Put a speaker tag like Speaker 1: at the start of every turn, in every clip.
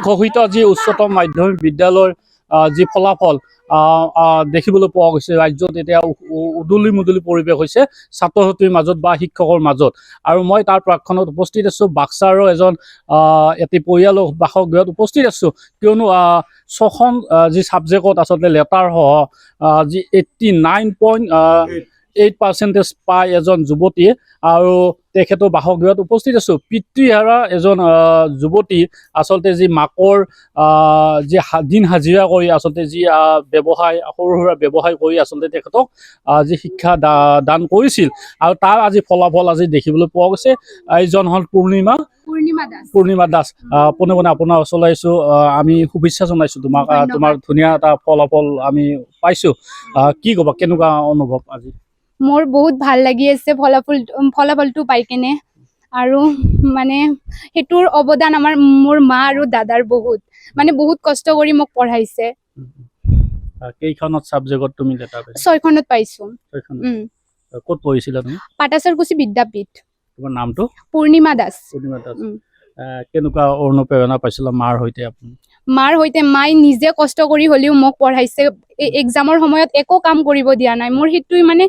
Speaker 1: ঘোষিত যি উচ্চতম মাধ্যমিক বিদ্যালয়ৰ যি ফলাফল দেখিবলৈ পোৱা গৈছে ৰাজ্যত এতিয়া উদুলি মুদুলি পৰিৱেশ হৈছে ছাত্ৰ ছাত্ৰীৰ মাজত বা শিক্ষকৰ মাজত আৰু মই তাৰ প্ৰাক্ষণত উপস্থিত আছোঁ বাক্সাৰৰ এজন এটি পৰিয়ালৰ বাসগৃহত উপস্থিত আছোঁ কিয়নো 6খন যি ছাবজেক্টত আচলতে লেটাৰ সহ যি 89.8% পায় এজন যুৱতীয়ে আৰু তেখেতৰ বাসগৃহত উপস্থিত আছোঁ পিতৃহাৰা এজন যুৱতী আচলতে যি মাকৰ যি দিন হাজিৰা কৰি আচলতে যি ব্যৱসায় সৰু সুৰা ব্যৱসায় কৰি আচলতে তেখেতক যি শিক্ষা দান কৰিছিল আৰু তাৰ আজি ফলাফল আজি দেখিবলৈ পোৱা গৈছে এইজন হ'ল পূৰ্ণিমা দাস পোনে পোনে আপোনাৰ ওচৰলৈ আহিছোঁ আমি শুভেচ্ছা জনাইছোঁ তোমাক তোমাৰ ধুনীয়া এটা ফলাফল আমি পাইছোঁ কি ক'বা কেনেকুৱা অনুভৱ আজি
Speaker 2: মোৰ বহুত ভাল লাগি আছে ফলাফলটো পাই কেনে আৰু মানে সেইটোৰ অৱদান মোৰ মা আৰু দাদাৰ বহুত কষ্ট কৰি মোক পঢ়াইছে
Speaker 1: কেইখনত সাবজেক্টত তুমি লেটাৰ পাইছা
Speaker 2: 6খনত পাইছোঁ
Speaker 1: ক'ত পঢ়িছিলা তুমি
Speaker 2: পাটাছাৰকুছি বিদ্যাপীঠ
Speaker 1: তোমাৰ নামটো
Speaker 2: পূৰ্ণিমা দাস
Speaker 1: কেনেকুৱা অনুপ্ৰেৰণা পাইছিলা মাৰ সৈতে
Speaker 2: মাই নিজে কষ্ট কৰি হ'লেও মোক পঢ়াইছে এক্সামৰ সময়ত একো কাম কৰিব দিয়া নাই মোৰ সেইটোই মানে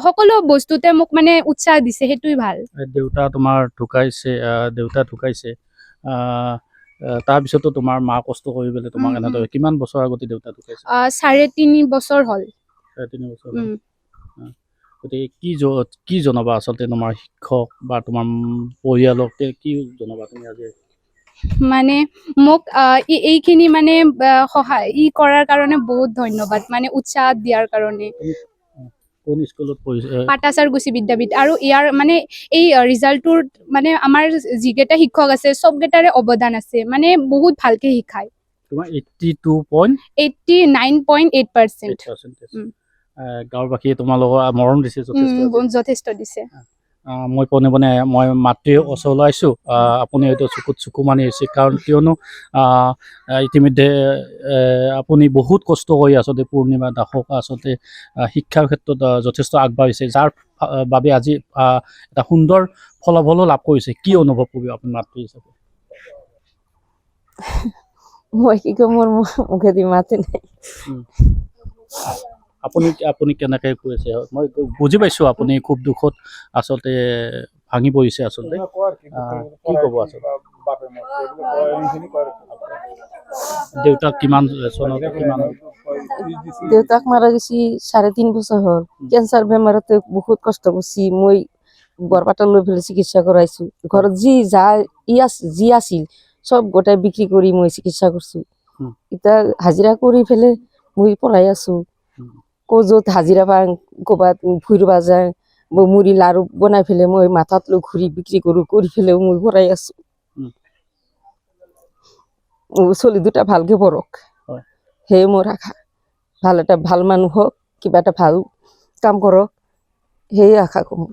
Speaker 2: সকলো বস্তুতে মোক মানে উৎসাহ দিছে সেইটোই ভাল
Speaker 1: দেউতা ঢুকাইছে তাৰপিছতো তোমাৰ মা কষ্ট কৰি পেলাই তোমাক এনেদৰে কিমান বছৰ আগতে দেউতা ঢুকাইছে
Speaker 2: 3.5 বছৰ হ'ল
Speaker 1: 3.5 বছৰ গতিকে কি জনাবা আচলতে তোমাৰ শিক্ষক বা তোমাৰ পৰিয়ালক কি জনাবা তুমি আজি
Speaker 2: মানে মোক এইখিনি মানে সহায় কৰাৰ কাৰণে বহুত ধন্যবাদ মানে উৎসাহ দিয়াৰ কাৰণে
Speaker 1: কোন স্কুলত পঢ়িছে
Speaker 2: পাটাছাৰকুছি বিদ্যাপীঠ আৰু ইয়াৰ মানে এই ৰিজাল্টটোৰ মানে আমাৰ যিকেইটা শিক্ষক আছে সবকেইটাৰে অৱদান আছে মানে বহুত ভালকে শিকায়
Speaker 1: তোমাৰ
Speaker 2: 89.8%
Speaker 1: গাঁৱৰবাসীয়ে তোমালোকৰ মৰম দিছে
Speaker 2: যথেষ্ট দিছে
Speaker 1: মই পোনে পোনে মই মাতৃৰ ওচৰলৈ আহিছোঁ আপুনি হয়তো চকু মানি আহিছে কাৰণ কিয়নো ইতিমধ্যে আপুনি বহুত কষ্ট কৰি আচলতে পূৰ্ণিমা দাসক আচলতে শিক্ষাৰ ক্ষেত্ৰত যথেষ্ট আগবাঢ়িছে যাৰ বাবে আজি এটা সুন্দৰ ফলাফলো লাভ কৰিছে কি অনুভৱ কৰিব আপুনি মাতৃ হিচাপে
Speaker 3: মই কি কম মোৰ মুখেদি মাতে নাই
Speaker 1: আপুনি কেনেকৈ কৈছে মই বুজি পাইছোঁ আপুনি খুব দুখত আচলতে ভাঙি পৰিছে আচলতে কি ক'ব আচলতে দেউতাক কিমান
Speaker 3: দেউতাক মাৰা গৈছে 3.5 বছৰ হ'ল কেঞ্চাৰ বেমাৰতে বহুত কষ্ট কৰিছে মই বৰপাটাত লৈ পেলাই চিকিৎসা কৰাইছোঁ ঘৰত যি আছিল চব গোটাই বিক্ৰী কৰি মই চিকিৎসা কৰিছোঁ এতিয়া হাজিৰা কৰি পেলাই মই পঢ়াই আছোঁ য'ত হাজিৰা পাওঁ ক'ৰবাত ফুৰিব যায় মুড়ি লাৰু বনাই পেলাই মই মাথাত লৈ ঘূৰি বিক্ৰী কৰি পেলাই মই পঢ়াই আছোঁ চলি দুটা ভালকে পঢ়ক সেয়ে মোৰ আশা ভাল মানুহ হওক কিবা এটা ভাল কাম কৰক সেয়ে আশা কৰোঁ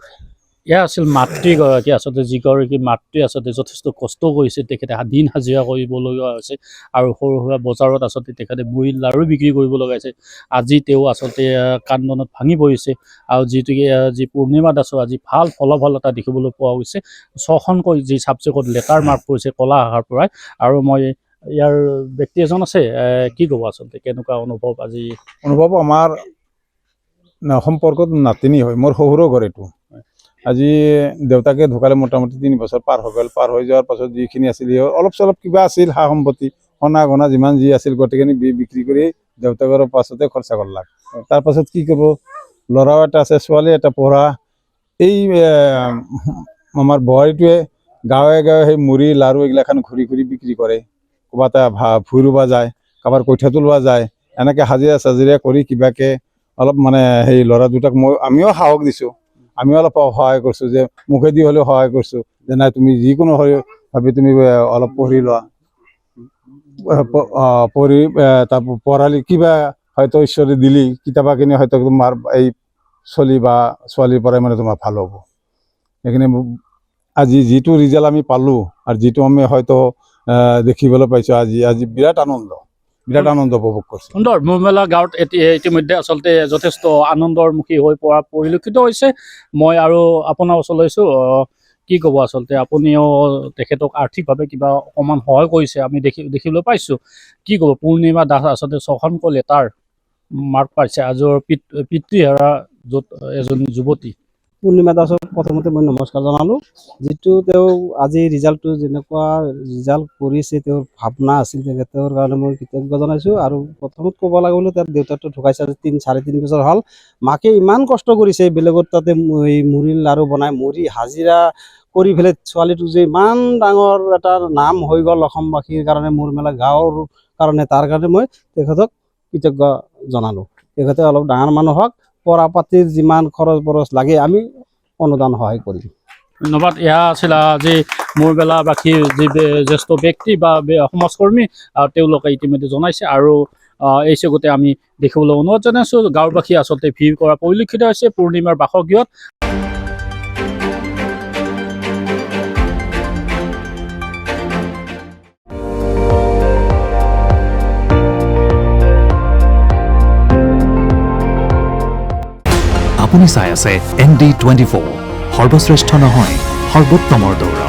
Speaker 1: এয়া আছিল মাতৃগৰাকী আচলতে যিগৰাকী মাতৃ আচলতে যথেষ্ট কষ্ট কৰিছে তেখেতে দিন হাজিৰা কৰিবলগীয়া হৈছে আৰু সৰু সুৰা বজাৰত আচলতে তেখেতে মুড়ি লাৰু বিক্ৰী কৰিব লগাইছে আজি তেওঁ আচলতে কান্দনত ভাঙি পৰিছে আৰু যি পূৰ্ণিমা দাসৰ আজি ভাল ফলাফল এটা দেখিবলৈ পোৱা গৈছে 6খনকৈ যি ছাবজেক্টত লেটাৰ মাৰ্ক পৰিছে কলা শাখাৰ পৰাই আৰু মই ইয়াৰ ব্যক্তি এজন আছে কি ক'ব আচলতে কেনেকুৱা অনুভৱ
Speaker 4: আমাৰ সম্পৰ্কত নাতিনি হয় মোৰ শহুৰৰ ঘৰ এইটো আজি দেউতাকে ঢুকালে মোটামুটি 3 বছৰ পাৰ হৈ গ'ল পাৰ হৈ যোৱাৰ পাছত যিখিনি আছিল অলপ চলপ কিবা আছিল সা সম্পত্তি সোণা গহনা যিমান যি আছিল গোটেইখিনি বিক্ৰী কৰি দেউতাকৰ পাছতে খৰচা কৰলাক তাৰ পাছত কি কৰিব ল'ৰাও এটা আছে ছোৱালী এটা পঢ়া এই আমাৰ বোৱাৰীটোৱে গাঁৱে গাঁৱে সেই মুড়ি লাৰু এইগিলাখান ঘূৰি বিক্ৰী কৰে ক'ৰবাত ফুৰিব যায় কাৰোবাৰ কঠীয়া তোলোৱা যায় এনেকৈ হাজিৰা চাজিৰা কৰি কিবাকে অলপ মানে সেই ল'ৰা দুটাক আমিও সাহস দিছোঁ আমিও অলপ সহায় কৰিছোঁ যে মুখেদি হ'লেও সহায় কৰিছোঁ যে নাই তুমি যিকোনো ভাবি তুমি অলপ পঢ়ি লোৱা পঢ়ি পঢ়ালি কিবা হয়তো ঈশ্বৰে দিলি কিতাপ কিনি হয়তো তোমাৰ এই চলি বা ছোৱালীৰ পৰাই মানে তোমাৰ ভাল হ'ব সেইখিনি আজি যিটো ৰিজাল্ট আমি পালোঁ আৰু যিটো আমি হয়তো দেখিবলৈ পাইছোঁ আজি বিৰাট আনন্দ উপভোগ কৰিছোঁ
Speaker 1: সুন্দৰ মুৰমেলা গাঁৱত ইতিমধ্যে আচলতে যথেষ্ট আনন্দৰ মুখী হৈ পৰা পৰিলক্ষিত হৈছে মই আৰু আপোনাৰ ওচৰলৈ আহিছোঁ কি ক'ব আচলতে আপুনিও তেখেতক আৰ্থিকভাৱে কিবা অকণমান সহায় কৰিছে আমি দেখিবলৈ পাইছোঁ কি ক'ব পূৰ্ণিমা দাস আচলতে 6খনকৈ লেটাৰ মাৰ্ক পাইছে আজিৰ পিতৃহাৰা য'ত এজন যুৱতী
Speaker 5: পূৰ্ণিমা দাসক প্ৰথমতে মই নমস্কাৰ জনালোঁ যিটো তেওঁ আজি ৰিজাল্টটো যেনেকুৱা ৰিজাল্ট কৰিছে তেওঁৰ ভাৱনা আছিল তেখেতৰ কাৰণে মই কৃতজ্ঞ জনাইছোঁ আৰু প্ৰথমত ক'ব লাগিলে তেওঁৰ দেউতাকটো ঢুকাইছে আজি 3-3.5 বছৰ হ'ল মাকে ইমান কষ্ট কৰিছে বেলেগৰ তাতে এই মুড়িৰ লাৰু বনাই মুড়ি হাজিৰা কৰি পেলাই ছোৱালীটো যে ইমান ডাঙৰ এটা নাম হৈ গ'ল অসমবাসীৰ কাৰণে মোৰ মেলা গাঁৱৰ কাৰণে তাৰ কাৰণে মই তেখেতক কৃতজ্ঞ জনালোঁ তেখেতে অলপ ডাঙৰ মানুহ হওক পঢ়া পাতিৰ যিমান খৰচ লাগে আমি অনুদান সহায় কৰিম
Speaker 1: ধন্যবাদ এয়া আছিল আজি মোৰবেলাবাসীৰ যি জ্যেষ্ঠ ব্যক্তি বা সমাজকৰ্মী তেওঁলোকে ইতিমধ্যে জনাইছে আৰু এই চকুতে আমি দেখিবলৈ অনুৰোধ জনাইছোঁ গাঁওবাসী আচলতে ভিৰ কৰা পৰিলক্ষিত হৈছে পূৰ্ণিমাৰ বাসগৃহত
Speaker 6: আপুনি চাই আছে ND24 সৰ্বশ্ৰেষ্ঠ নহয় সৰ্বোত্তমৰ দৌৰা